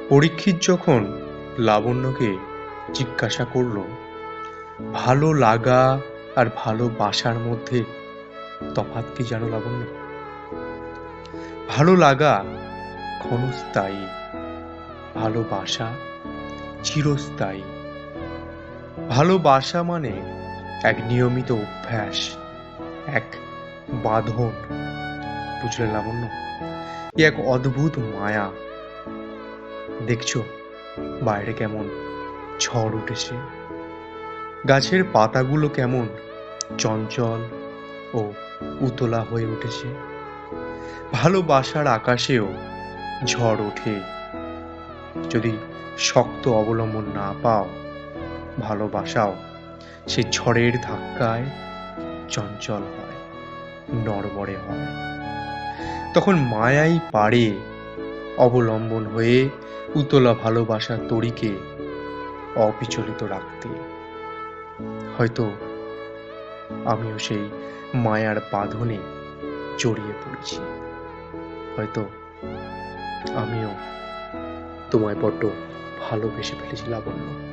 পরীক্ষিত যখন লাবণ্যকে জিজ্ঞাসা করল, ভালো লাগা আর ভালোবাসার মধ্যে তফাৎ কি জানো লাবণ্য? ভালো লাগা ক্ষণস্থায়ী, ভালোবাসা চিরস্থায়ী। ভালোবাসা মানে এক নিয়মিত অভ্যাস, এক বাঁধন। বুঝলে লাবণ্য, এ এক অদ্ভুত মায়া। দেখছো বাইরে কেমন ঝড় উঠেছে, গাছের পাতাগুলো কেমন চঞ্চল ও উতলা হয়ে উঠেছে। ভালোবাসার আকাশেও ঝড় ওঠে। যদি শক্ত অবলম্বন না পাও, ভালোবাসাও সে ঝড়ের ধাক্কায় চঞ্চল হয়, নড়বড়ে হয়। তখন মায়াই পারে অবলম্বন হয়ে উতলা ভালোবাসার তড়িকে অবিচলিত রাখতে। হয়তো আমিও সেই মায়ার বাঁধনে জড়িয়ে পড়েছি। হয়তো আমিও তোমায় বড্ড ভালোবেসে ফেলেছি লাবণ্য।